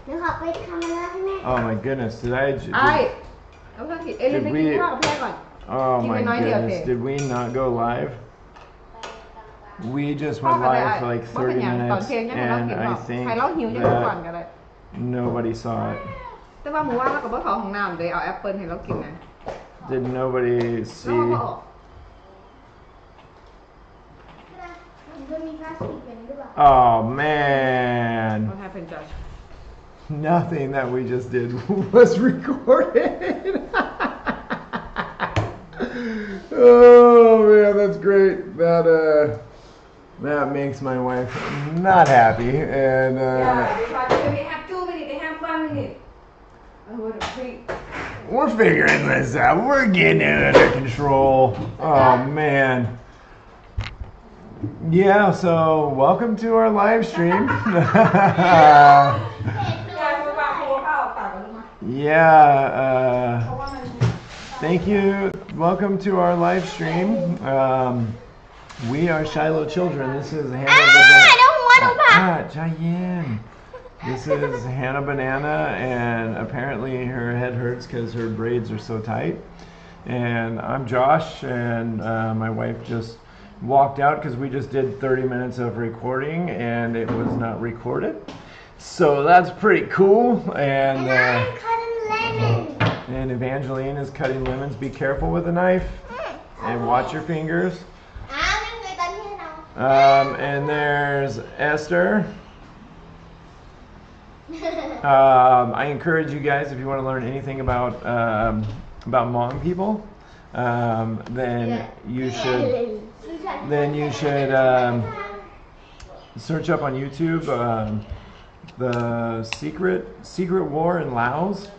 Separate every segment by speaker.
Speaker 1: Oh my goodness, did I? Oh my goodness, did we not go live? We just went live for like 30 minutes and I think that nobody saw it. Did nobody see? Oh man.
Speaker 2: What happened, Josh?
Speaker 1: Nothing that we just did was recorded. Oh man, that's great. That makes my wife not happy. And
Speaker 2: we have 2 minutes, they have 1 minute.
Speaker 1: We're figuring this out. We're getting it under control. Oh man. Yeah, so welcome to our live stream. Thank you. Welcome to our live stream. We are Shiloh Children. This is Hannah. This is Hannah Banana, and apparently her head hurts because her braids are so tight. And I'm Josh, and my wife just walked out because we just did 30 minutes of recording and it was not recorded. So that's pretty cool. And
Speaker 3: I'm cutting lemons.
Speaker 1: And Evangeline is cutting lemons. Be careful with a knife and watch your fingers. And there's Esther. I encourage you guys, if you want to learn anything about Hmong people, then you should search up on YouTube the secret war in Laos,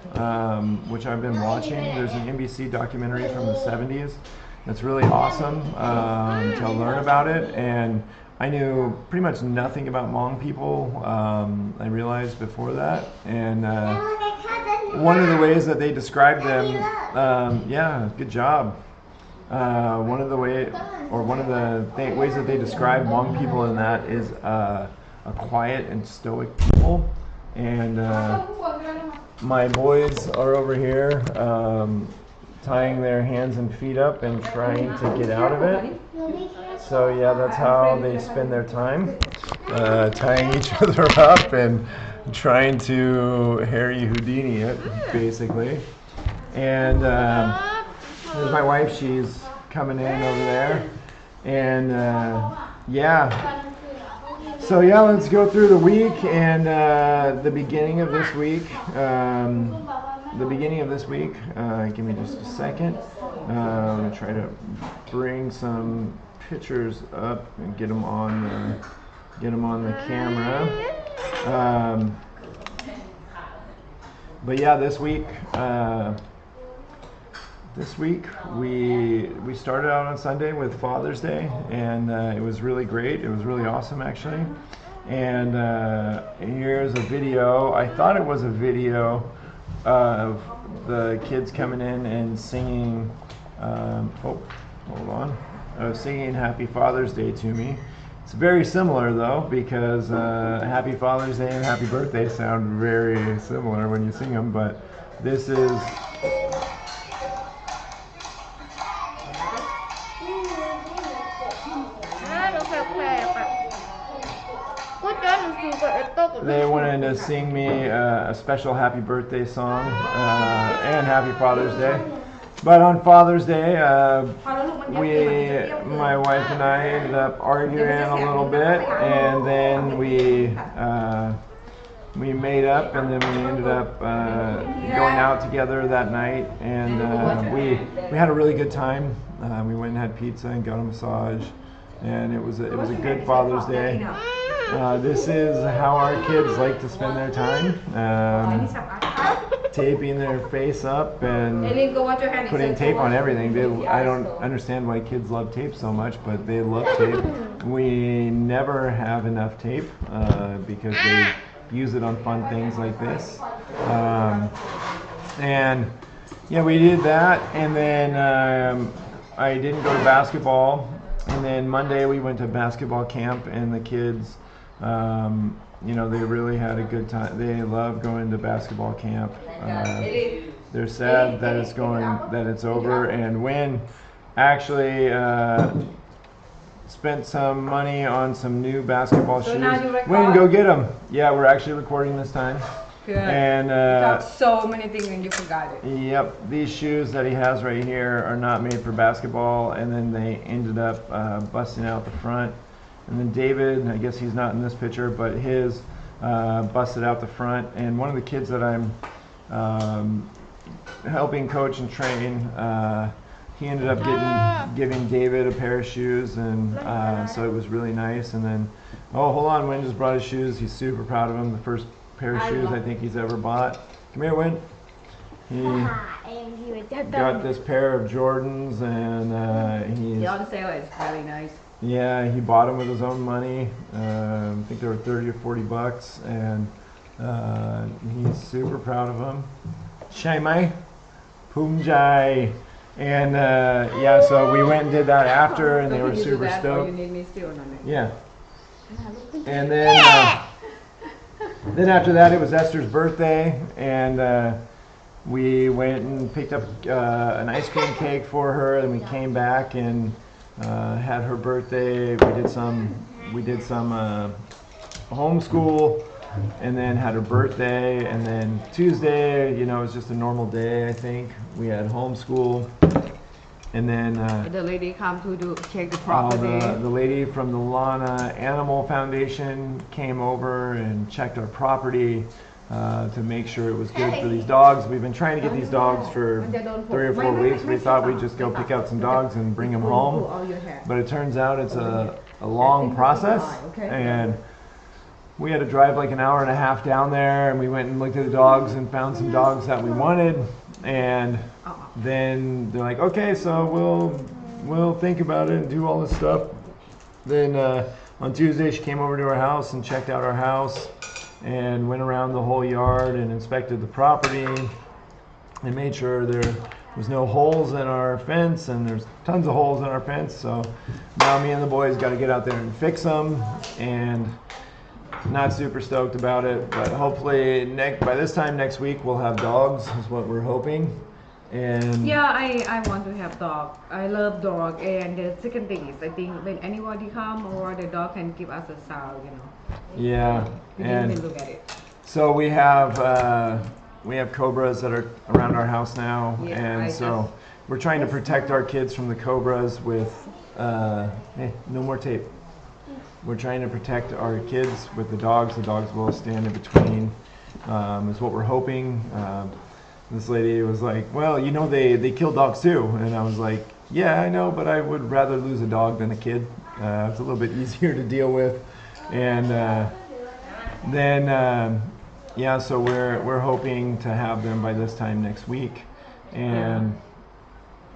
Speaker 1: which I've been watching. There's an NBC documentary from the 70s that's really awesome to learn about it. And I knew pretty much nothing about Hmong people. I realized before that, and one of the ways that they describe them, yeah, good job. One of the ways that they describe Hmong people in that is a quiet and stoic people. And my boys are over here tying their hands and feet up and trying to get out of it. So yeah, that's how they spend their time, tying each other up and trying to Harry Houdini it, basically. And there's my wife, she's coming in over there. And yeah. So yeah, let's go through the week and the beginning of this week. Give me just a second. I'm going to try to bring some pictures up and get them on the camera. But yeah, this week we started out on Sunday with Father's Day, and it was really great. It was really awesome, actually. And here's a video. I thought it was a video of the kids coming in and singing. Singing Happy Father's Day to me. It's very similar though, because Happy Father's Day and Happy Birthday sound very similar when you sing them. But this is. They wanted to sing me a special happy birthday song and Happy Father's Day. But on Father's Day, my wife and I ended up arguing a little bit, and then we made up, and then we ended up going out together that night, and we had a really good time. We went and had pizza and got a massage, and it was a good Father's Day. This is how our kids like to spend their time, taping their face up and putting tape on everything. I don't understand why kids love tape so much, but they love tape. We never have enough tape because they use it on fun things like this. And yeah, we did that, and then I didn't go to basketball. And then Monday we went to basketball camp, and the kids you know, they really had a good time. They love going to basketball camp. They're sad that it's over. And Win actually spent some money on some new basketball shoes.
Speaker 2: now you record?
Speaker 1: Win, go get them. Yeah, we're actually recording this time.
Speaker 2: Good.
Speaker 1: And
Speaker 2: Got so many things and you forgot it.
Speaker 1: yep, these shoes that he has right here are not made for basketball, and then they ended up busting out the front. And then David, I guess he's not in this picture, but his busted out the front. And one of the kids that I'm helping coach and train, he ended up giving David a pair of shoes, and so it was really nice. And then, oh, hold on, Win just brought his shoes. He's super proud of them. The first pair of shoes I think he's ever bought. Come here, Win. He got this pair of Jordans, and he's...
Speaker 2: The on sale is really nice.
Speaker 1: Yeah, he bought them with his own money. I think they were 30 or 40 bucks, and he's super proud of them. Shai Mai, Pumjai. And yeah, so we went and did that after, and they were super stoked.
Speaker 2: You need me still on it.
Speaker 1: Yeah. And then after that, it was Esther's birthday, and we went and picked up an ice cream cake for her, and we came back and had her birthday. We did some homeschool, and then had her birthday. And then Tuesday, you know, it was just a normal day. I think we had homeschool, and then
Speaker 2: the lady come to check the property.
Speaker 1: the lady from the Lana Animal Foundation came over and checked our property to make sure it was good for these dogs. We've been trying to get these dogs for 3 or 4 weeks. We thought we'd just go pick out some dogs and bring them home, but it turns out it's a long process, and we had to drive like an hour and a half down there, and we went and looked at the dogs and found some dogs that we wanted, and then they're like, okay, so we'll think about it and do all this stuff. Then on Tuesday she came over to our house and checked out our house and went around the whole yard and inspected the property and made sure there was no holes in our fence, and there's tons of holes in our fence. So now me and the boys got to get out there and fix them, and not super stoked about it, but hopefully by this time next week we'll have dogs, is what we're hoping. And
Speaker 2: yeah, I want to have dog. I love dog. And the second thing is, I think when anybody come or the dog can give us a sound, you know.
Speaker 1: Yeah,
Speaker 2: We didn't even look at it.
Speaker 1: so we have cobras that are around our house now,
Speaker 2: Yeah,
Speaker 1: and so we're trying to protect our kids from the cobras with hey, no more tape. We're trying to protect our kids with the dogs. The dogs will stand in between, is what we're hoping. This lady was like, well, you know, they kill dogs too. And I was like, yeah, I know, but I would rather lose a dog than a kid. It's a little bit easier to deal with. And then, yeah, so we're hoping to have them by this time next week. And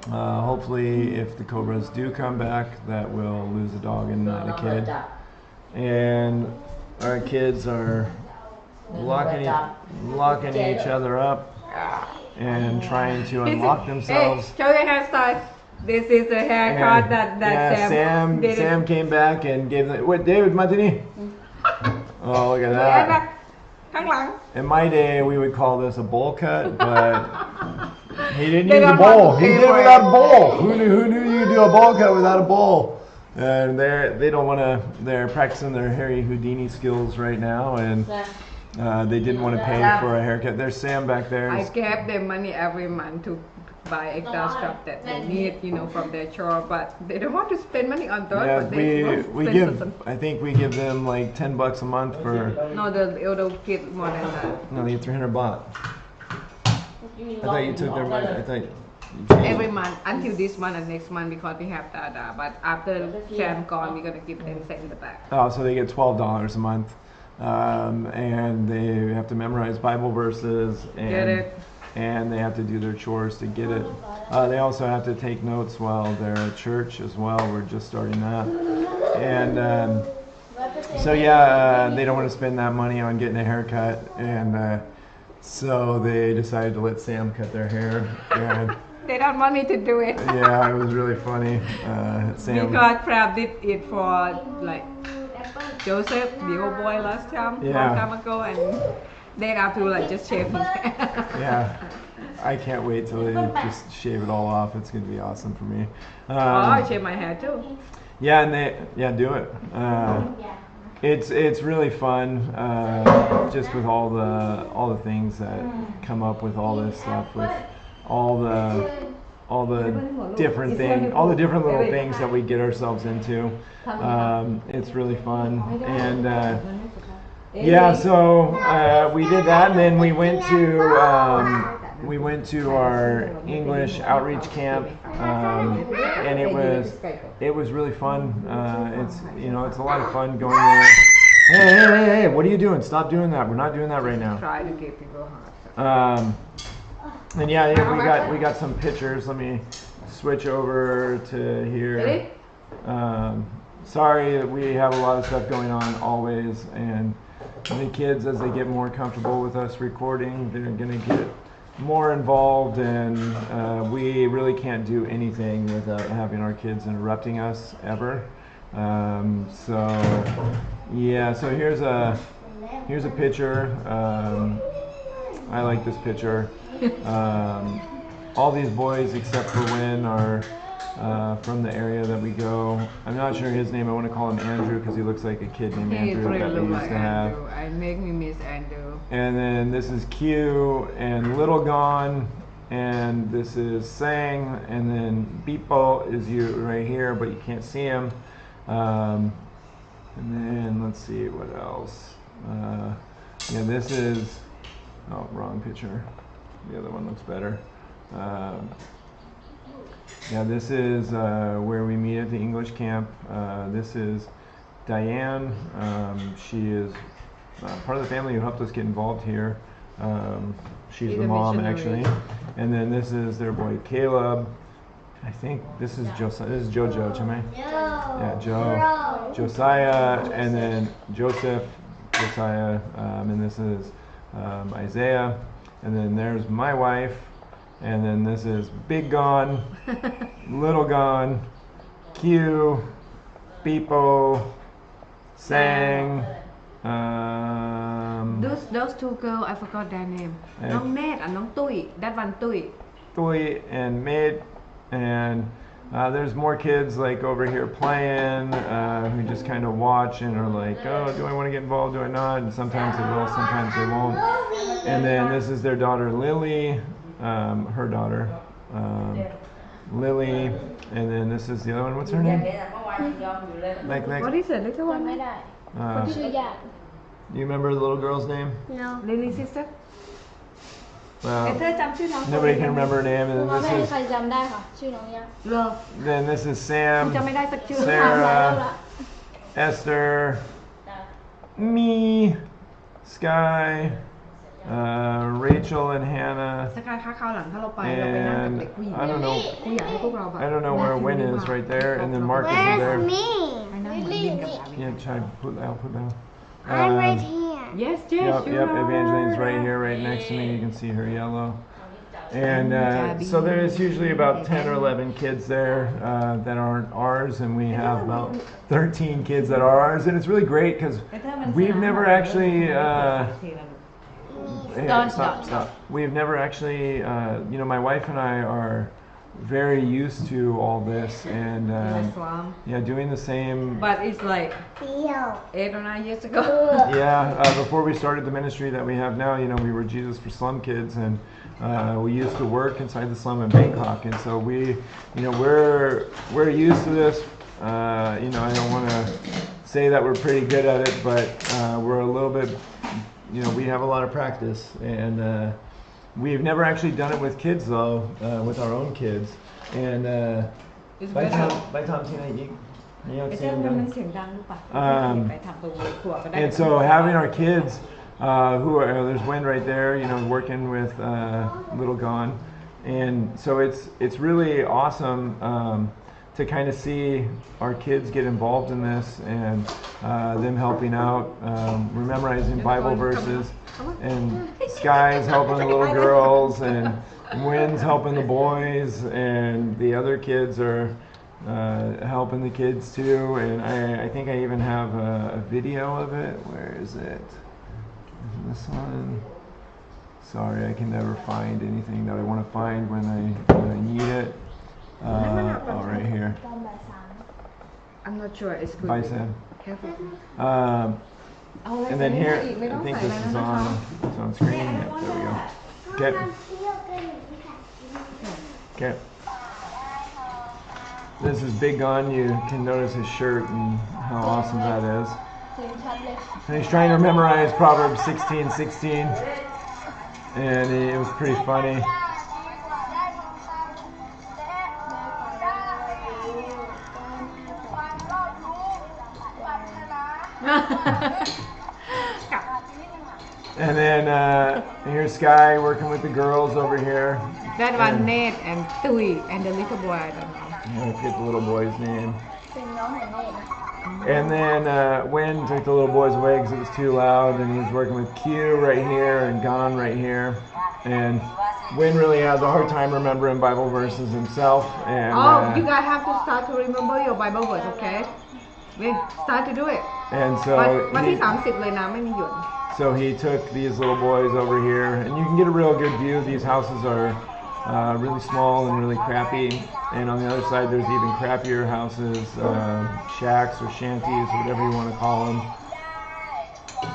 Speaker 1: hopefully if the cobras do come back, that we'll lose a dog and not a kid. And our kids are locking each other up and trying to unlock themselves.
Speaker 2: Hey, show your hairstyle. This is the haircut that
Speaker 1: Sam came back and gave them. What, David Martini? Oh, look at that. In my day, we would call this a bowl cut, but he didn't use a bowl. He did it without a bowl. Who knew you could do a bowl cut without a bowl? And they don't want to. They're practicing their Harry Houdini skills right now, and they didn't want to pay for a haircut. There's Sam back there.
Speaker 2: I gave them money every month to buy extra stuff that they need, you know, from their chore, but they don't want to spend money on that.
Speaker 1: Yeah,
Speaker 2: but they
Speaker 1: I think we give them like $10 a month for.
Speaker 2: No, the older kids more than that.
Speaker 1: No, they get 300 baht. I thought you took their money. I thought.
Speaker 2: Every month until this month and next month because we have Dada. But after Sam gone, we're gonna give them $10 back.
Speaker 1: Oh, so they get $12 a month, and they have to memorize Bible verses and they have to do their chores to get it. They also have to take notes while they're at church as well. We're just starting that, and so yeah, they don't want to spend that money on getting a haircut, and so they decided to let Sam cut their hair. And
Speaker 2: they don't want me to do it.
Speaker 1: yeah, it was really funny. Sam.
Speaker 2: Because Crab did it for like Joseph, the old boy last time,
Speaker 1: Yeah.
Speaker 2: long time ago, and then I have to like just shave his hair.
Speaker 1: Yeah. I can't wait till they just shave it all off. It's gonna be awesome for me.
Speaker 2: I shave my hair too.
Speaker 1: Yeah, and do it. It's really fun, just with all the things that come up with all this stuff, with all the different little things that we get ourselves into. It's really fun, and yeah, so we did that, and then we went to our English outreach camp, and it was really fun. It's a lot of fun going there. Hey, what are you doing? Stop doing that. We're not doing that right now.
Speaker 2: Try to give people heart.
Speaker 1: And yeah, we got some pictures. Let me switch over to here.
Speaker 2: Ready?
Speaker 1: Sorry, we have a lot of stuff going on always, and the kids, as they get more comfortable with us recording, they're gonna get more involved, and we really can't do anything without having our kids interrupting us ever. So yeah, so here's a picture. I like this picture. All these boys except for Win are from the area that we go. I'm not sure his name. I want to call him Andrew because he looks like a kid named
Speaker 2: He
Speaker 1: Andrew
Speaker 2: really
Speaker 1: that we
Speaker 2: look
Speaker 1: used
Speaker 2: like
Speaker 1: to have.
Speaker 2: Andrew. I make me miss Andrew.
Speaker 1: And then this is Q and Little Gone, and this is Sang, and then Beepo is you right here, but you can't see him. And then let's see what else. Yeah, this is wrong picture. The other one looks better. Yeah, this is where we meet at the English camp. This is Diane. She is part of the family who helped us get involved here. She's the mom, actually. And then this is their boy Caleb. I think this is Josiah. This is Jojo, Chame? Yeah, Joe. Josiah, and then Joseph, Josiah, and this is Isaiah. And then there's my wife. And then this is Big Gone, Little Gone, Q, Beepo, Sang.
Speaker 2: Those two girls, I forgot their name. Nong Net and Nong Tui. That one Tui.
Speaker 1: Tui and Maid, and there's more kids like over here playing, who just kind of watch and are like, oh, do I want to get involved, do I not? And sometimes they will, sometimes they won't. And then this is their daughter Lily, her daughter, Lily, and then this is the other one. What's her name? Like,
Speaker 2: What is it? Little one?
Speaker 1: you remember the little girl's name?
Speaker 3: No.
Speaker 2: Lily sister?
Speaker 1: Well,
Speaker 2: เธอจำชื่อน้อง
Speaker 1: nobody can remember her name. And
Speaker 4: พ่อ
Speaker 1: then
Speaker 4: แม่
Speaker 1: this
Speaker 4: ใครจำได้ค่ะชื่อน้องยัง
Speaker 2: Love.
Speaker 1: then this is
Speaker 2: กู
Speaker 1: Sam,
Speaker 2: จำไม่ได้สักชื่อ
Speaker 1: Sarah, Esther, me, Sky, Rachel and Hannah,
Speaker 2: สกายค่าคราวหลังถ้าเราไปเราไปนั่งกับ
Speaker 1: and
Speaker 2: เด็กผู้หญิง
Speaker 1: I don't know
Speaker 2: กูอยากให้พวกเราแบบ
Speaker 1: I don't know where Win is right there, and then Marcus is
Speaker 3: Where's
Speaker 1: there.
Speaker 3: me?
Speaker 2: ไปนั่งเหมือนลิงกับสามี
Speaker 1: Yeah, try to put down.
Speaker 3: I'm right here.
Speaker 2: Yes,
Speaker 1: Yep,
Speaker 2: yes, you
Speaker 1: yep.
Speaker 2: are.
Speaker 1: Evangeline's right here, right next to me. You can see her yellow. And so there's usually about 10 or 11 kids there that aren't ours, and we have about 13 kids that are ours, and it's really great because we've never actually. Stop. We've never actually, my wife and I are very used to all this, and
Speaker 2: Islam.
Speaker 1: doing the same.
Speaker 2: But it's like
Speaker 3: Theo.
Speaker 2: 8 or 9 years ago.
Speaker 1: Before we started the ministry that we have now, we were Jesus for Slum Kids, and we used to work inside the slum in Bangkok, and so we're used to this. I don't want to say that we're pretty good at it, but we're a little bit, we have a lot of practice, and we've never actually done it with kids though, with our own kids. And
Speaker 2: It's
Speaker 1: ไปทำที่ไหนอีก
Speaker 2: ไอ้เจ้ามันเสียงดังหรือเปล่าไปทำตรงครัวก็ได้
Speaker 1: And so having our kids, who are there's Win right there, working with Little Gone, and so it's really awesome to kind of see our kids get involved in this, and them helping out. We're memorizing Bible verses, and Sky's helping the little girls, and Win's helping the boys, and the other kids are helping the kids too, and I think I even have a video of it. Where is it? This one. Sorry, I can never find anything that I want to find when I need it. Oh, right here.
Speaker 2: I'm not sure it's good.
Speaker 1: Bye, Sam.
Speaker 2: Careful.
Speaker 1: And then here, I think this is on screen. Yep, there we go. Okay. Okay. This is Big Gun. You can notice his shirt and how awesome that is. And he's trying to memorize Proverbs 16:16, and it was pretty funny. And then here's Sky working with the girls over here.
Speaker 2: That one Nate and Tui and the little boy, I don't know.
Speaker 1: I forget the little boy's name. And then Wynn took the little boys away because it was too loud, and he was working with Q right here and Gon right here. And Wynn really has a hard time remembering Bible verses himself. And
Speaker 2: you guys have to start to remember your Bible verse, okay? Win, start to do it.
Speaker 1: And so
Speaker 2: วันที่30เลยนะไม่มีหยุด
Speaker 1: So he took these little boys over here, and you can get a real good view. These houses are really small and really crappy. And on the other side, there's even crappier houses, shacks or shanties, whatever you want to call them.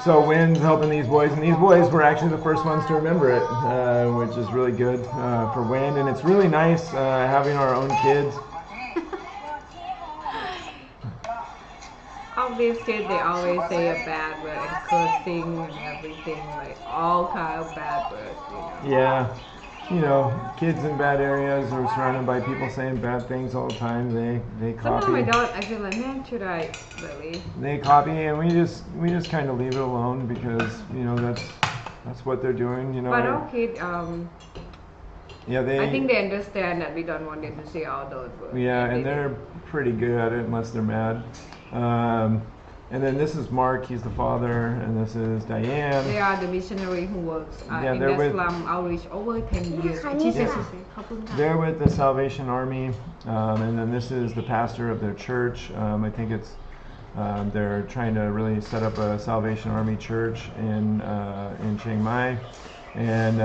Speaker 1: So Wynn's helping these boys, and these boys were actually the first ones to remember it, which is really good for Wynn. And it's really nice having our own kids.
Speaker 2: All these kids, they always say a bad word and cursing and everything, like all kind of bad words, you know.
Speaker 1: Yeah, you know, kids in bad areas are surrounded by people saying bad things all the time. They copy.
Speaker 2: Sometimes I don't. I feel like, man, should I really?
Speaker 1: They copy, and we just kind of leave it alone because you know that's what they're doing. You know.
Speaker 2: But our kids,
Speaker 1: yeah,
Speaker 2: I think they understand that we don't want them to say all those words.
Speaker 1: Yeah, and they're pretty good at it unless they're mad. And then this is Mark, he's the father, and this is Diane.
Speaker 2: They are the missionary who works in the slum outreach over 10 years.
Speaker 1: They're with the Salvation Army, and then this is the pastor of their church. I think it's they're trying to really set up a Salvation Army church in Chiang Mai, and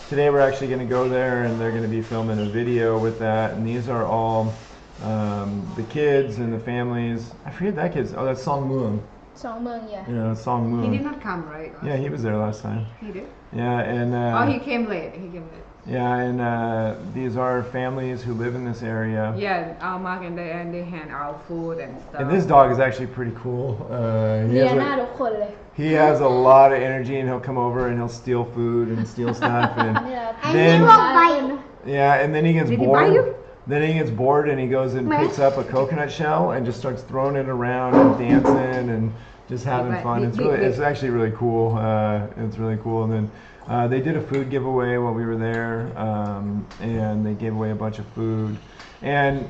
Speaker 1: today we're actually going to go there, and they're going to be filming a video with that. And these are all the kids and the families. I forget that kid's. Oh, that's Song Moon.
Speaker 4: Song Moon, yeah.
Speaker 1: Yeah, Song Moon.
Speaker 2: He did not come, right?
Speaker 1: Yeah, he was there last time.
Speaker 2: He did?
Speaker 1: Yeah, and
Speaker 2: he came late.
Speaker 1: Yeah, and these are families who live in this area.
Speaker 2: Yeah, Mark and Diane, they hand out food and stuff.
Speaker 1: And this dog is actually pretty cool. He has a lot of energy, and he'll come over and he'll steal food and steal stuff, and then
Speaker 3: he won't bite.
Speaker 1: Yeah, and then he gets
Speaker 2: Did
Speaker 1: bored.
Speaker 2: He bite you?
Speaker 1: Then he gets bored and he goes and picks up a coconut shell and just starts throwing it around and dancing and just having fun. It's actually really cool. It's really cool. And then they did a food giveaway while we were there, and they gave away a bunch of food. And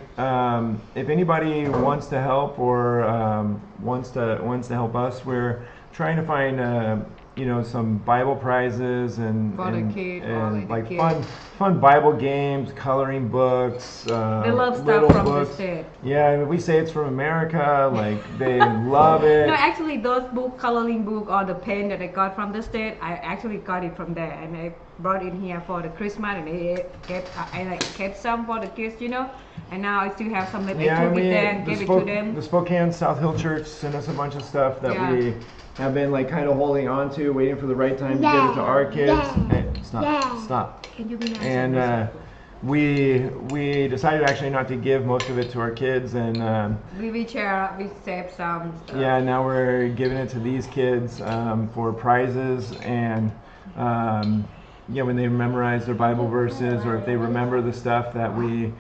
Speaker 1: if anybody wants to help or wants to help us, we're trying to find you know, some Bible prizes and like fun Bible games, coloring books.
Speaker 2: They love stuff from the state.
Speaker 1: Yeah, we say it's from America. Like they love it.
Speaker 2: No, actually, those coloring book or the pen that I got from the state, I actually got it from there, and I brought it here for the Christmas, and I kept some for the kids, you know. And now I still have some left. I took it there and gave it to them.
Speaker 1: The Spokane South Hill Church sent us a bunch of stuff that we have been like kind of holding on to, waiting for the right time to give it to our kids. Hey, stop.
Speaker 2: Can you be nice?
Speaker 1: And we decided actually not to give most of it to our kids, and
Speaker 2: we saved some stuff.
Speaker 1: Yeah, now we're giving it to these kids for prizes, and yeah, when they memorize their Bible verses, or if they remember the stuff that we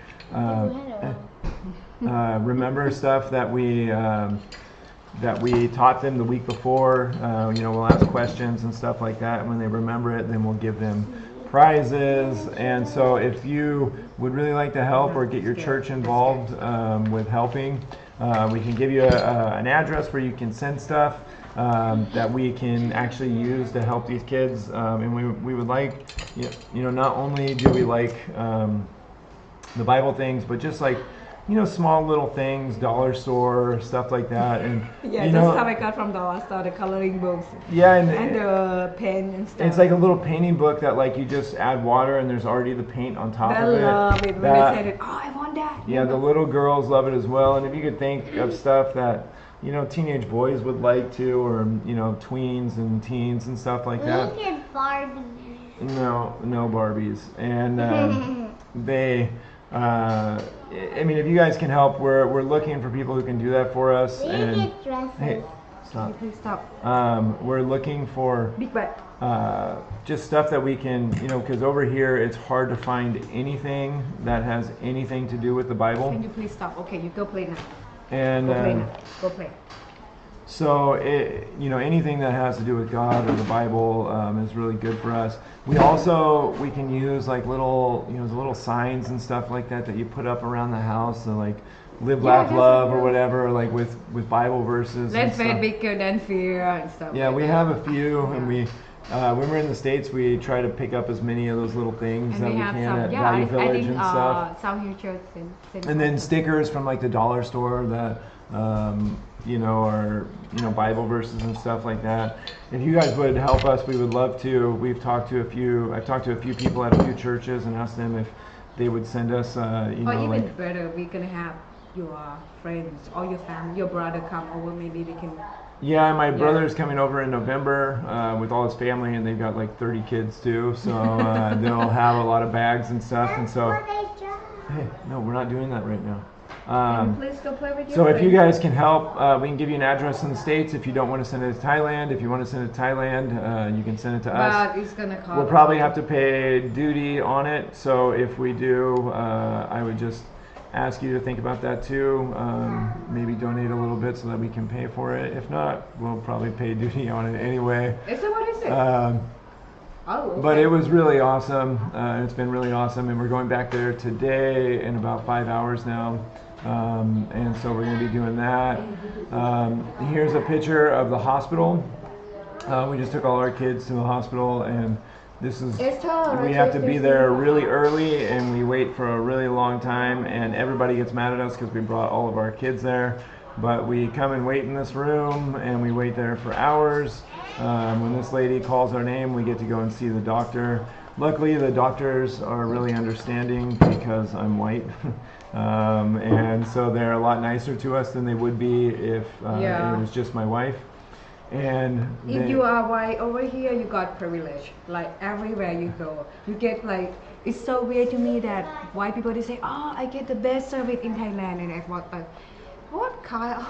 Speaker 1: that we taught them the week before. You know, we'll ask questions and stuff like that, and when they remember it, then we'll give them prizes. And so if you would really like to help or get your church involved with helping, we can give you an address where you can send stuff that we can actually use to help these kids. And we would like, you know, not only do we like the Bible things, but just like small little things, dollar store, stuff like that. And
Speaker 2: Yeah,
Speaker 1: you
Speaker 2: that's
Speaker 1: know,
Speaker 2: stuff I got from dollar store, the coloring books
Speaker 1: yeah,
Speaker 2: and
Speaker 1: and
Speaker 2: the pen and stuff.
Speaker 1: it's like a little painting book that like you just add water and there's already the paint on top
Speaker 2: They
Speaker 1: of it.
Speaker 2: love it when
Speaker 1: That-
Speaker 2: they said it. Oh, I want that.
Speaker 1: Yeah, the little girls love it as well. And if you could think of stuff that teenage boys would like to, or tweens and teens and stuff like that.
Speaker 3: We did Barbie.
Speaker 1: No Barbies. And they, I mean, if you guys can help, we're looking for people who can do that for us.
Speaker 3: We
Speaker 1: And
Speaker 3: did dresses.
Speaker 1: hey,
Speaker 2: Can you
Speaker 1: stop.
Speaker 2: please stop?
Speaker 1: We're looking for
Speaker 2: Big butt.
Speaker 1: just stuff that we can, because over here it's hard to find anything that has anything to do with the Bible.
Speaker 2: Can you please stop? Okay, you go play now.
Speaker 1: And
Speaker 2: Go play now. Go play.
Speaker 1: so, anything that has to do with God or the Bible is really good for us. We can use like little signs and stuff like that you put up around the house, so like live,
Speaker 2: Yeah,
Speaker 1: laugh,
Speaker 2: that's
Speaker 1: love,
Speaker 2: what
Speaker 1: or whatever, like with Bible verses.
Speaker 2: Let's
Speaker 1: and
Speaker 2: faith
Speaker 1: stuff.
Speaker 2: bigger than fear and stuff.
Speaker 1: Yeah,
Speaker 2: like
Speaker 1: we
Speaker 2: that.
Speaker 1: have a few, and we when we're in the States, we try to pick up as many of those little things
Speaker 2: And
Speaker 1: that
Speaker 2: we
Speaker 1: we
Speaker 2: have
Speaker 1: can
Speaker 2: some.
Speaker 1: at
Speaker 2: Yeah,
Speaker 1: Value
Speaker 2: I
Speaker 1: Village
Speaker 2: think
Speaker 1: and stuff.
Speaker 2: South Hill Church sent
Speaker 1: And then
Speaker 2: something.
Speaker 1: stickers from like the dollar store that are Bible verses and stuff like that. If you guys would help us, we would love to. I've talked to a few people at a few churches and asked them if they would send us
Speaker 2: Or even
Speaker 1: like
Speaker 2: better, we're gonna have your friends or your family, your brother come over. Maybe they can.
Speaker 1: yeah, my brother's coming over in November with all his family, and they've got like 30 kids too, so they'll have a lot of bags and stuff. And so
Speaker 3: What they draw.
Speaker 1: hey, no, we're not doing that right now.
Speaker 2: Can you please go play with your
Speaker 1: So if you
Speaker 2: friends?
Speaker 1: guys can help, we can give you an address in the States if you don't want to send it to Thailand. If you want to send it to Thailand, you can send it to us.
Speaker 2: But it's gonna cost.
Speaker 1: We'll probably have to pay duty on it, so if we do, I would just ask you to think about that too. Maybe donate a little bit so that we can pay for it. If not, we'll probably pay duty on it anyway.
Speaker 2: Is that what is it?
Speaker 1: Um,
Speaker 2: Oh, okay.
Speaker 1: But it was really awesome. It's been really awesome, and we're going back there today in about 5 hours now. And so we're going to be doing that. Here's a picture of the hospital. We just took all our kids to the hospital, and this is we have to be there really early, and we wait for a really long time, and everybody gets mad at us because we brought all of our kids there. But we come and wait in this room, and we wait there for hours. When this lady calls our name, we get to go and see the doctor. Luckily, the doctors are really understanding because I'm white. And so they're a lot nicer to us than they would be if
Speaker 2: Yeah.
Speaker 1: it was just my wife. And
Speaker 2: If
Speaker 1: they-
Speaker 2: you are white over here, you got privilege. Like everywhere you go, you get like. It's so weird to me that white people they say, "Oh, I get the best service in Thailand," and I thought, like, what kind of?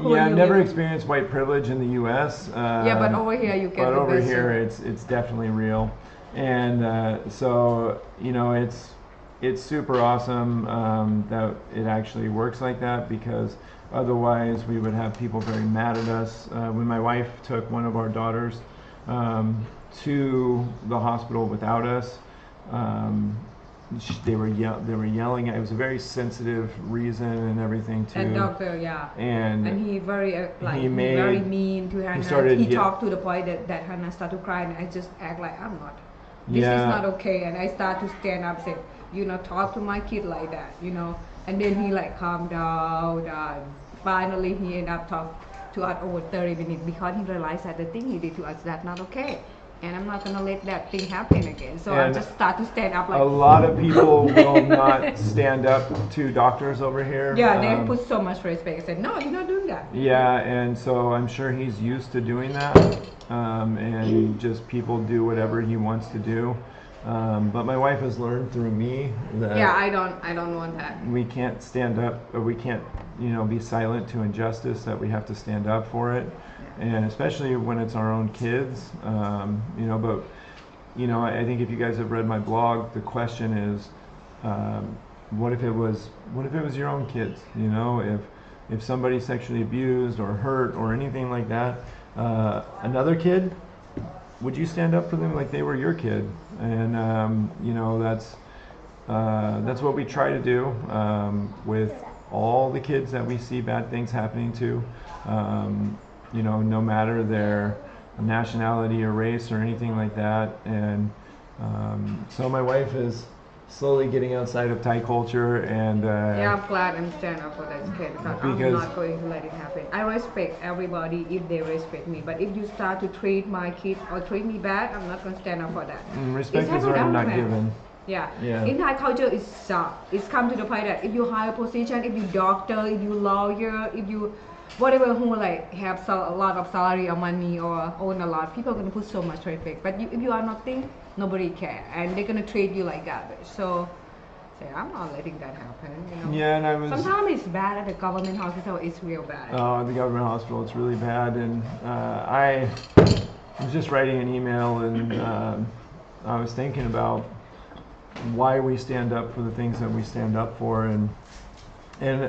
Speaker 1: yeah, I've never experienced white privilege in the U.S.
Speaker 2: Yeah, but over here you get
Speaker 1: But
Speaker 2: the
Speaker 1: over
Speaker 2: best
Speaker 1: here,
Speaker 2: service.
Speaker 1: it's definitely real, and so it's super awesome that it actually works like that, because otherwise we would have people very mad at us. When my wife took one of our daughters to the hospital without us, they were yelling. It was a very sensitive reason and everything too.
Speaker 2: And doctor, yeah.
Speaker 1: And
Speaker 2: he very like
Speaker 1: he made-
Speaker 2: very mean to Hannah.
Speaker 1: started
Speaker 2: He
Speaker 1: ye-
Speaker 2: talked to the point that Hannah started to cry, and I just act like I'm not. This
Speaker 1: Yeah.
Speaker 2: is not okay, and I start to stand up, say, talk to my kid like that, And then he like calm down. Finally, he ended up talk to us over 30 minutes because he realized that the thing he did to us that's not okay, and I'm not gonna let that thing happen again. So I
Speaker 1: And
Speaker 2: just start to stand up like.
Speaker 1: a lot of people will not stand up to doctors over here.
Speaker 2: Yeah, they put so much respect. I said, no, you're not doing that.
Speaker 1: Yeah, and so I'm sure he's used to doing that, and just people do whatever he wants to do. But my wife has learned through me that
Speaker 2: Yeah, I don't want that.
Speaker 1: we can't stand up, or we can't, be silent to injustice. That we have to stand up for it, and especially when it's our own kids. But I think if you guys have read my blog, the question is, what if it was your own kids? If somebody sexually abused or hurt or anything like that, another kid, would you stand up for them like they were your kid? And that's what we try to do with all the kids that we see bad things happening to. No matter their nationality or race or anything like that. And so my wife is slowly getting outside of Thai culture and
Speaker 2: Yeah, I'm glad I'm stand up for that kid because I'm
Speaker 1: Because-
Speaker 2: not going to let it happen. I respect everybody if they respect me, but if you start to treat my kid or treat me bad, I'm not going to stand up for that.
Speaker 1: respect
Speaker 2: It's
Speaker 1: is earned, not
Speaker 2: everywhere.
Speaker 1: given.
Speaker 2: Yeah.
Speaker 1: Yeah.
Speaker 2: In Thai culture, it's come to the point that if you high position, if you doctor, if you lawyer, if you whatever who like have a lot of salary or money or own a lot, people are gonna put so much respect. But if you are nothing, nobody care, and they're gonna treat you like garbage. So I'm not letting that happen. You know.
Speaker 1: Yeah, and I was.
Speaker 2: Sometimes it's bad at the government hospital. It's real bad.
Speaker 1: The government hospital, it's really bad, and I was just writing an email, and I was thinking about why we stand up for the things that we stand up for, and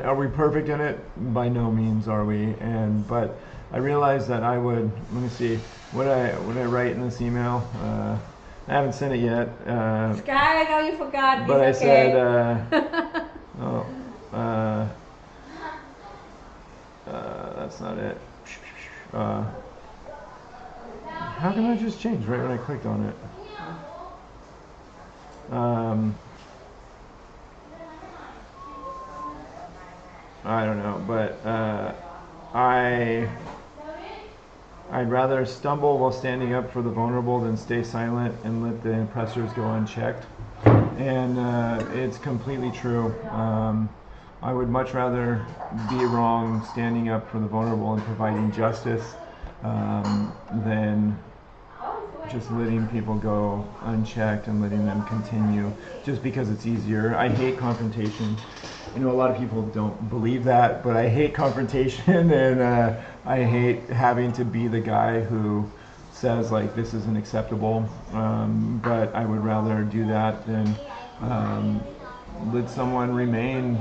Speaker 1: are we perfect in it? By no means are we. But I realized that I would. Let me see. What I write in this email? I haven't sent it yet.
Speaker 2: Sky, I know you forgot.
Speaker 1: But
Speaker 2: It's
Speaker 1: I
Speaker 2: okay.
Speaker 1: said, that's not it. How can I just change right when I clicked on it? I don't know, but I'd rather stumble while standing up for the vulnerable than stay silent and let the oppressors go unchecked. And it's completely true. I would much rather be wrong standing up for the vulnerable and providing justice than just letting people go unchecked and letting them continue just because it's easier. I hate confrontation. You know, a lot of people don't believe that, but I hate confrontation, and I hate having to be the guy who says like this isn't acceptable. But I would rather do that than let someone remain,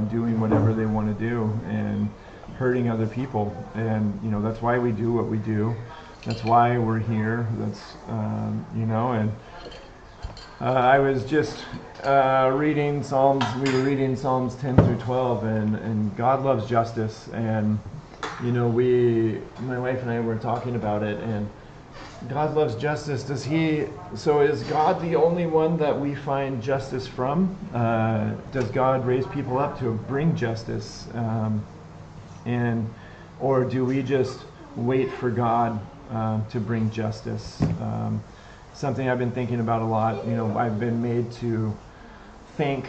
Speaker 1: doing whatever they want to do and hurting other people. And that's why we do what we do. That's why we're here. That's and I was just reading Psalms. We were reading Psalms 10 through 12, and God loves justice. And my wife and I were talking about it, and God loves justice. So is God the only one that we find justice from? Does God raise people up to bring justice? Or do we just wait for God to bring justice? Something I've been thinking about a lot. I've been made to think,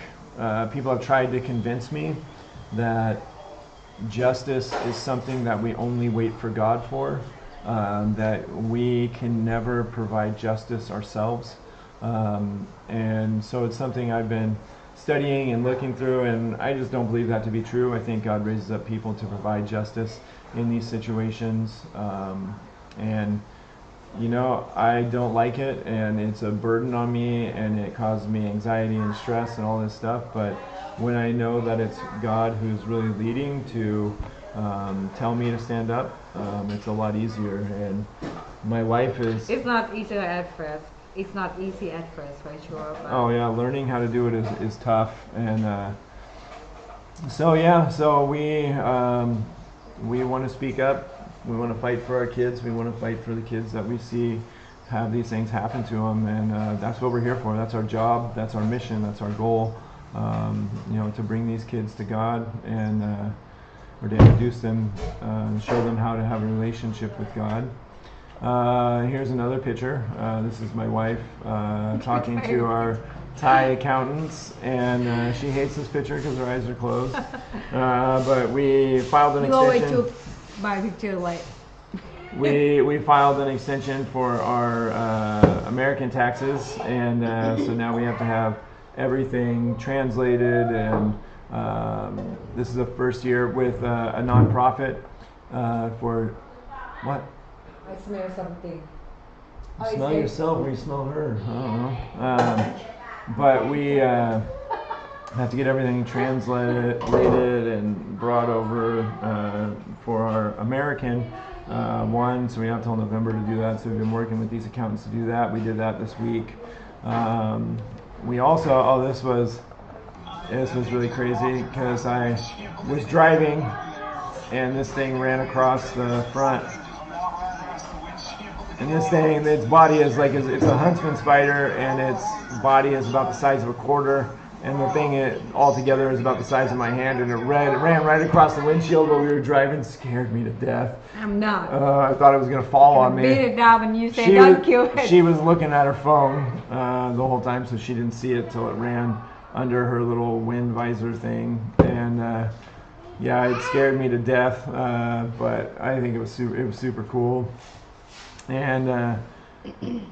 Speaker 1: people have tried to convince me that justice is something that we only wait for God for, that we can never provide justice ourselves. And so it's something I've been studying and looking through, and I just don't believe that to be true. I think God raises up people to provide justice in these situations. I don't like it, and it's a burden on me, and it causes me anxiety and stress and all this stuff. But when I know that it's God who's really leading to tell me to stand up, it's a lot easier. And my wife is...
Speaker 2: It's not easy at first. It's not easy at first, for sure. But
Speaker 1: Oh yeah, learning how to do it is tough. And so we want to speak up. We want to fight for our kids. We want to fight for the kids that we see have these things happen to them, and that's what we're here for. That's our job. That's our mission. That's our goal. To bring these kids to God and or to introduce them, and show them how to have a relationship with God. Here's another picture. This is my wife talking to our Thai accountants, and she hates this picture because her eyes are closed. But we filed an
Speaker 2: you always
Speaker 1: extension.
Speaker 2: took my picture like.
Speaker 1: We filed an extension for our American taxes, and so now we have to have everything translated, and this is the first year with a nonprofit for what?
Speaker 2: I smell something.
Speaker 1: You smell yourself or you smell her? I don't know. But we have to get everything translated and brought over for our American one, so we have till November to do that. So we've been working with these accountants to do that. We did that this week. We also, this was really crazy because I was driving and this thing ran across the front. And this thing, its body is like, it's a huntsman spider, and its body is about the size of a quarter. And the thing altogether is about the size of my hand, and it ran right across the windshield while we were driving. Scared me to death.
Speaker 2: I'm not.
Speaker 1: I thought it was gonna fall on me.
Speaker 2: Beat it down when you say don't kill it.
Speaker 1: She was looking at her phone the whole time, so she didn't see it till it ran under her little wind visor thing. And yeah, it scared me to death. But I think it was super cool. And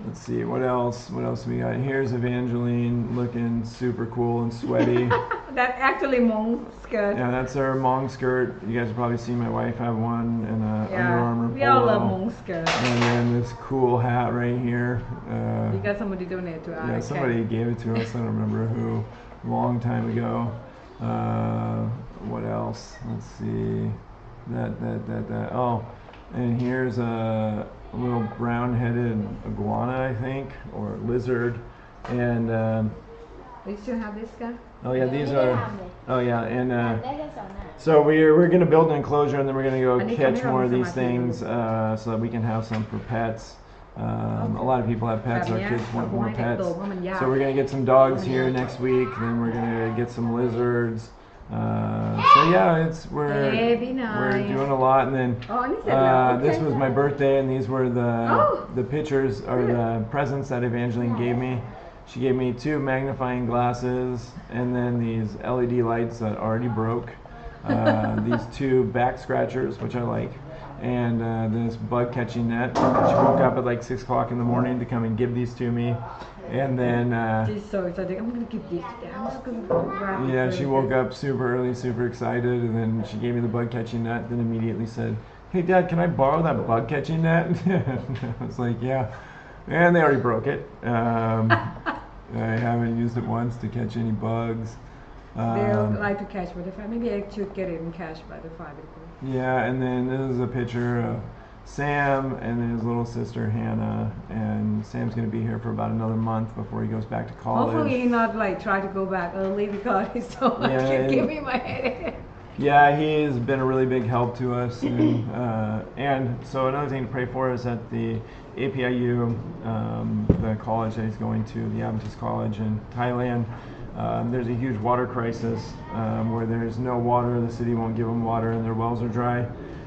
Speaker 1: let's see, what else we got? Here's Evangeline looking super cool and sweaty.
Speaker 2: That's actually Hmong skirt.
Speaker 1: Yeah, that's her Hmong skirt. You guys have probably seen my wife have one, and a Under Armour polo.
Speaker 2: We all love Hmong skirt.
Speaker 1: And then this cool hat right here.
Speaker 2: You got somebody donate to us.
Speaker 1: Yeah, somebody gave it to us. I don't remember who. A long time ago. What else? Let's see. That. Oh, and here's a little brown-headed iguana, I think, or lizard. And
Speaker 2: Do you still have this guy?
Speaker 1: oh yeah, these are. Oh yeah, and so we're gonna build an enclosure, and then we're gonna go catch more of these things so that we can have some for pets. A lot of people have pets. Our kids want more pets. So we're gonna get some dogs here next week. Then we're gonna get some lizards. So yeah, we're doing a lot. And then this was my birthday, and these were the pictures or the presents that Evangeline gave me. She gave me 2 magnifying glasses, and then these LED lights that already broke. These 2 back scratchers, which I like, and this bug catching net. She woke up at like 6 o'clock in the morning to come and give these to me. And then
Speaker 2: she's so excited. I'm gonna give this. I'm just gonna
Speaker 1: yeah, she woke up super early, super excited, and then she gave me the bug catching net. Then immediately said, "Hey Dad, can I borrow that bug catching net?" I was like, "Yeah," and they already broke it. I haven't used it once to catch any bugs.
Speaker 2: They'll like to catch by the fire. Maybe I should get it and catch by the fire.
Speaker 1: Yeah, and then this is a picture of Sam and his little sister Hannah, and Sam's going to be here for about another month before he goes back to college.
Speaker 2: Hopefully he not like try to go back early because he's so much give me my headache.
Speaker 1: Yeah, he's been a really big help to us, and so another thing to pray for is at the APIU, the college that he's going to, the Adventist College in Thailand. There's a huge water crisis where there's no water. The city won't give them water, and their wells are dry.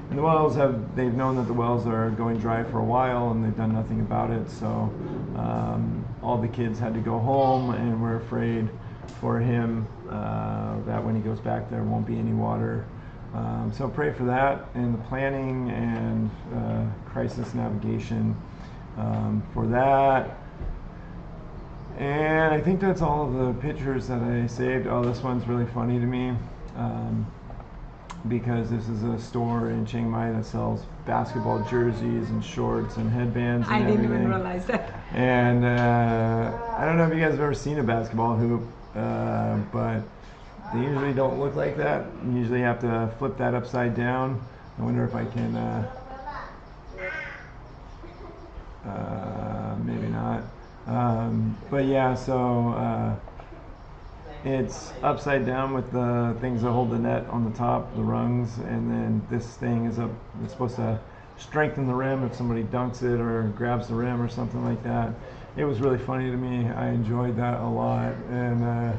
Speaker 1: And the wells they've known that the wells are going dry for a while, and they've done nothing about it. So all the kids had to go home, and we're afraid for him that when he goes back there won't be any water. So pray for that and the planning and crisis navigation for that. And I think that's all of the pictures that I saved. Oh, this one's really funny to me because this is a store in Chiang Mai that sells basketball jerseys and shorts and headbands and everything. I didn't even realize that. And I don't know if you guys have ever seen a basketball hoop, but they usually don't look like that. You usually have to flip that upside down. I wonder if I can, maybe not. But yeah, so it's upside down with the things that hold the net on the top, the rungs, and then this thing is up. It's supposed to strengthen the rim if somebody dunks it or grabs the rim or something like that. It was really funny to me. I enjoyed that a lot, and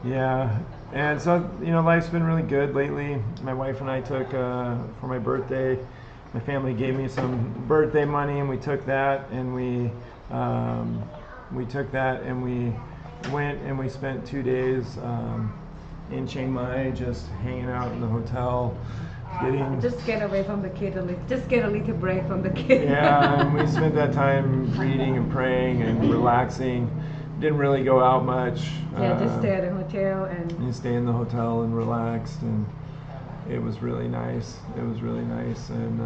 Speaker 1: yeah. And so, you know, life's been really good lately. My wife and I took, for my birthday, my family gave me some birthday money, and we took that, and we went and we spent 2 days in Chiang Mai, just hanging out in the hotel,
Speaker 2: just get away from the kid a little. Just get a little break from the kid.
Speaker 1: Yeah, and we spent that time reading and praying and relaxing. Didn't really go out much.
Speaker 2: Yeah, just stay at the hotel and
Speaker 1: you stay in the hotel and relaxed, and it was really nice. It was really nice, and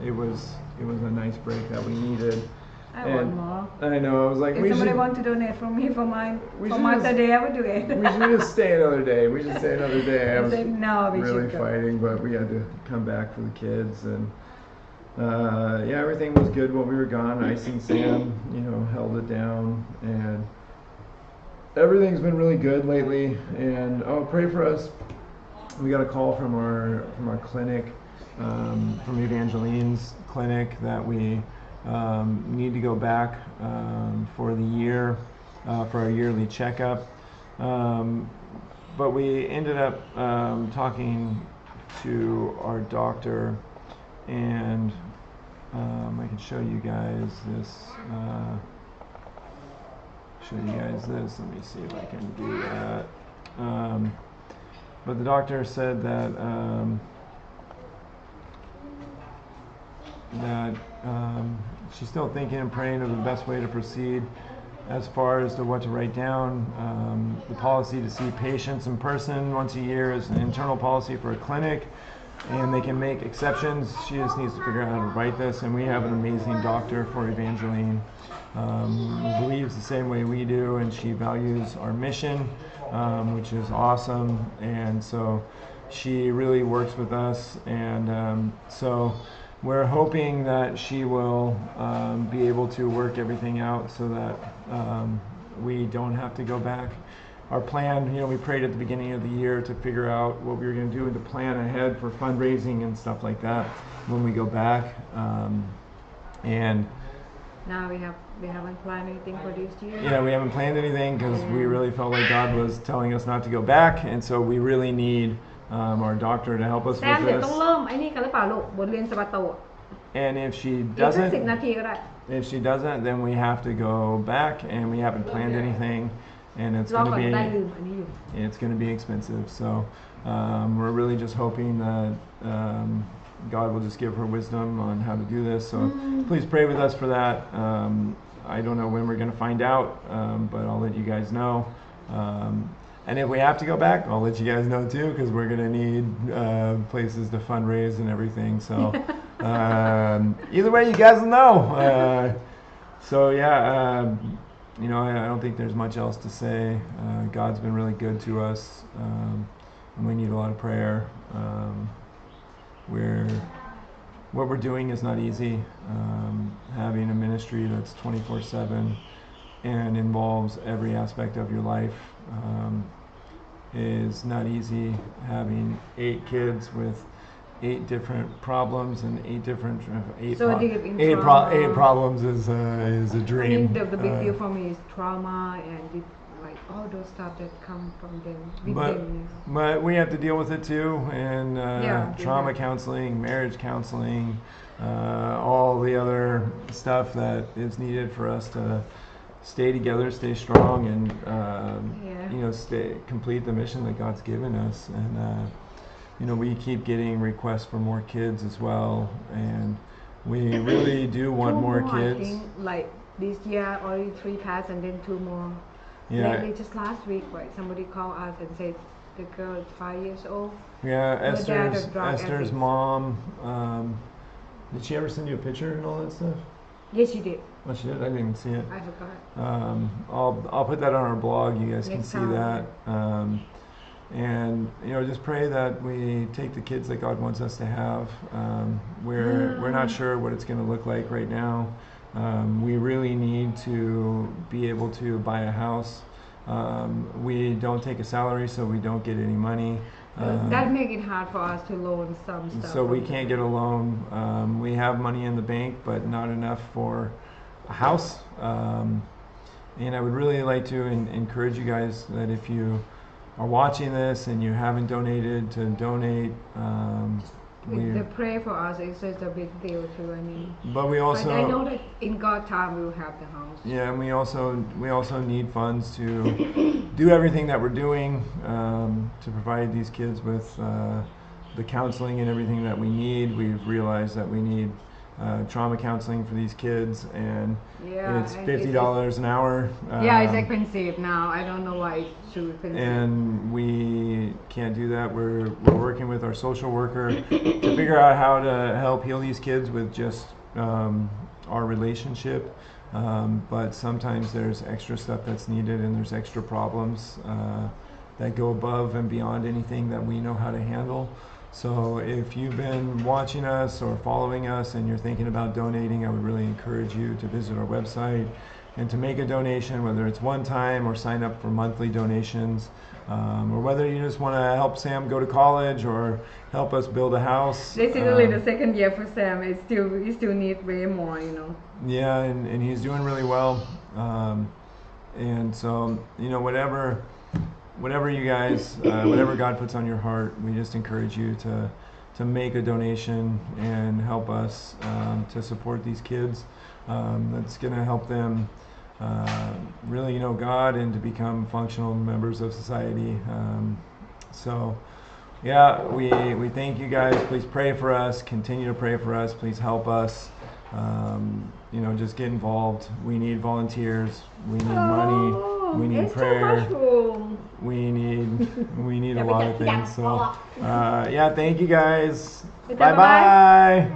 Speaker 1: it was a nice break that we needed.
Speaker 2: I want more.
Speaker 1: I know. I was like,
Speaker 2: if somebody want to donate for me for my birthday, I would do it.
Speaker 1: We should just stay another day. We should stay another day. I was
Speaker 2: no, we
Speaker 1: really fighting, but we had to come back for the kids, and yeah, everything was good while we were gone. Ice and Sam, you know, held it down, and everything's been really good lately. And pray for us. We got a call from our clinic, from Evangeline's clinic, that we need to go back for the year for our yearly checkup. But we ended up talking to our doctor, and I can show you guys this. Let me see if I can do that. But the doctor said that she's still thinking and praying of the best way to proceed as far as to what to write down. The policy to see patients in person once a year is an internal policy for a clinic, and they can make exceptions. She just needs to figure out how to write this, and we have an amazing doctor for Evangeline who believes the same way we do, and she values our mission, which is awesome. And so she really works with us, and so we're hoping that she will be able to work everything out so that we don't have to go back. Our plan, we prayed at the beginning of the year to figure out what we were going to do and to plan ahead for fundraising and stuff like that when we go back. And
Speaker 2: now we haven't planned anything for this year.
Speaker 1: Yeah, we haven't planned anything because we really felt like God was telling us not to go back, and so we really need our doctor to help us with
Speaker 2: เดี๋ยวต้อง
Speaker 1: this.
Speaker 2: เริ่มไอ้นี่กันหรือเปล่าลูกบทเรียนสบัตโต
Speaker 1: And if she
Speaker 2: อีกสัก 10 นา
Speaker 1: doesn't,
Speaker 2: ทีก็ได้
Speaker 1: if she doesn't, then we have to go back, and we haven't planned anything, and
Speaker 2: รอก่อนได้ลืม
Speaker 1: be
Speaker 2: อันนี้อยู่
Speaker 1: it's going to be expensive. So we're really just hoping that God will just give her wisdom on how to do this. So please pray with us for that. I don't know when we're going to find out, but I'll let you guys know. And if we have to go back, I'll let you guys know too, because we're going to need places to fundraise and everything. So either way, you guys will know. So yeah, I don't think there's much else to say. God's been really good to us, and we need a lot of prayer. What we're doing is not easy. Having a ministry that's 24/7 and involves every aspect of your life is not easy. Having 8 kids with 8 different problems and 8 different
Speaker 2: So deep in trauma.
Speaker 1: 8 problems is a
Speaker 2: I
Speaker 1: dream.
Speaker 2: mean, the big deal for me is trauma and like all those stuff that come from them.
Speaker 1: But we have to deal with it too, and trauma
Speaker 2: yeah.
Speaker 1: counseling, marriage counseling, all the other stuff that is needed for us to stay together, stay strong, and complete the mission that God's given us. And we keep getting requests for more kids as well, and we really do want more kids.
Speaker 2: I think like this year already 3 passed and then 2 more.
Speaker 1: Yeah.
Speaker 2: Lately, just last week, right, somebody called us and said the girl is 5 years old.
Speaker 1: Yeah,
Speaker 2: Her dad is drug
Speaker 1: Esther's
Speaker 2: addict.
Speaker 1: mom. Did she ever send you a picture and all that stuff?
Speaker 2: Yes, she did.
Speaker 1: Oh, she did? I didn't even see it.
Speaker 2: I forgot.
Speaker 1: I'll put that on our blog. You guys can
Speaker 2: Next
Speaker 1: see
Speaker 2: time.
Speaker 1: that. And just pray that we take the kids that God wants us to have. We're not sure what it's going to look like right now. We really need to be able to buy a house. We don't take a salary, so we don't get any money.
Speaker 2: That makes it hard for us to loan some stuff.
Speaker 1: So we can't get a loan. We have money in the bank, but not enough for a house. And I would really like to encourage you guys that if you are watching this and you haven't donated, to donate.
Speaker 2: The prayer for us is such a big deal too. I mean,
Speaker 1: But we also,
Speaker 2: but I know that in God's time we will have the house.
Speaker 1: yeah, and we also need funds to do everything that we're doing to provide these kids with the counseling and everything that we need. We've realized that we need trauma counseling for these kids, and it's $50 an hour.
Speaker 2: Yeah, it's expensive now. I don't know why it's too expensive.
Speaker 1: And we can't do that. We're working with our social worker to figure out how to help heal these kids with just our relationship. But sometimes there's extra stuff that's needed, and there's extra problems that go above and beyond anything that we know how to handle. So if you've been watching us or following us and you're thinking about donating, I would really encourage you to visit our website and to make a donation, whether it's one time or sign up for monthly donations, or whether you just want to help Sam go to college or help us build a house.
Speaker 2: This is only the second year for Sam. He still need way more, you know.
Speaker 1: Yeah, and he's doing really well. And so, you know, whatever you guys, whatever God puts on your heart, we just encourage you to make a donation and help us to support these kids. That's going to help them really know God and to become functional members of society. So, yeah, we thank you guys. Please pray for us. Continue to pray for us. Please help us. You know, just get involved. We need volunteers. We need money. We need prayer. We need a lot of things. So, yeah, thank you guys. Bye bye.